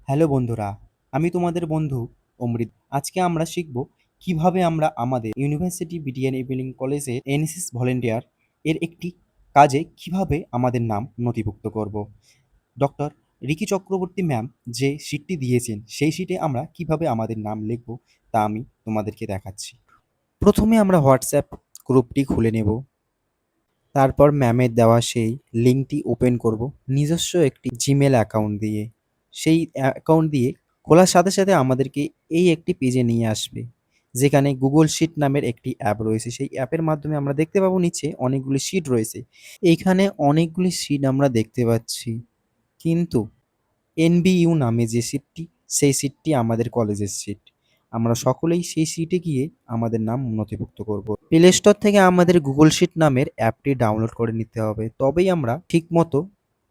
Hello বন্ধুরা, আমি তোমাদের বন্ধু অমৃত। আজকে আমরা শিখব কিভাবে আমরা আমাদের ইউনিভার্সিটি বিডিএন ইভিনিং কলেজের এনএসএস ভলেন্টিয়ার এর একটি কাজে কিভাবে আমাদের নাম নথিভুক্ত করব। ডক্টর রিকি চক্রবর্তী ম্যাম যে শিটটি দিয়েছেন সেই শিটে আমরা কিভাবে আমাদের নাম লিখব তা আমি তোমাদেরকে দেখাচ্ছি। প্রথমে আমরা হোয়াটসঅ্যাপ গ্রুপটি খুলে নেব। তারপর ম্যামের দেওয়া সেই লিঙ্কটি ওপেন করব নিজস্ব একটি জিমেল অ্যাকাউন্ট দিয়ে। সেই অ্যাকাউন্ট দিয়ে খোলার সাথে সাথে আমাদেরকে এই একটি পেজে নিয়ে আসবে, যেখানে গুগল শিট নামের একটি অ্যাপ রয়েছে। সেই অ্যাপের মাধ্যমে আমরা দেখতে পাবো নিচে অনেকগুলি শিট রয়েছে। এইখানে অনেকগুলি শিট আমরা দেখতে পাচ্ছি, কিন্তু এনবিইউ নামে যে সিটটি, সেই সিটটি আমাদের কলেজের সিট। আমরা সকলেই সেই সিটে গিয়ে আমাদের নাম নথিভুক্ত করব। প্লে স্টোর থেকে আমাদের গুগল শিট নামের অ্যাপটি ডাউনলোড করে নিতে হবে, তবেই আমরা ঠিকমতো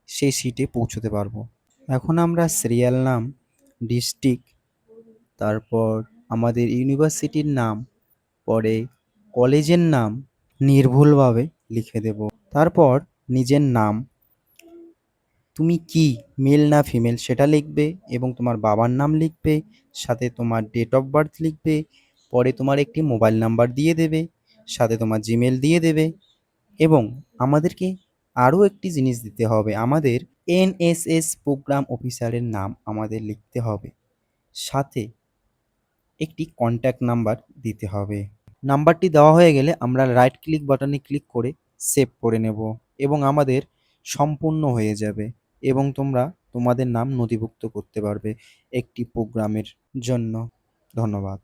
সেই সিটে পৌঁছতে পারবো। এখন আমরা সিরিয়াল নাম, ডিস্ট্রিক্ট, তারপর আমাদের ইউনিভার্সিটির নাম, পরে কলেজের নাম নির্ভুলভাবে লিখে দেব। তারপর নিজের নাম, তুমি কি মেল না ফিমেল সেটা লিখবে, এবং তোমার বাবার নাম লিখবে, সাথে তোমার ডেট অফ বার্থ লিখবে, পরে তোমার একটি মোবাইল নাম্বার দিয়ে দেবে, সাথে তোমার জিমেল দিয়ে দেবে। এবং আমাদেরকে আরও একটি জিনিস দিতে হবে, আমাদের এনএসএস প্রোগ্রাম অফিসারের নাম আমাদের লিখতে হবে, সাথে একটি কন্ট্যাক্ট নাম্বার দিতে হবে। নাম্বারটি দেওয়া হয়ে গেলে আমরা রাইট ক্লিক বাটনে ক্লিক করে সেভ করে নেব, এবং আমাদের সম্পূর্ণ হয়ে যাবে, এবং তোমরা তোমাদের নাম নথিভুক্ত করতে পারবে একটি প্রোগ্রামের জন্য। ধন্যবাদ।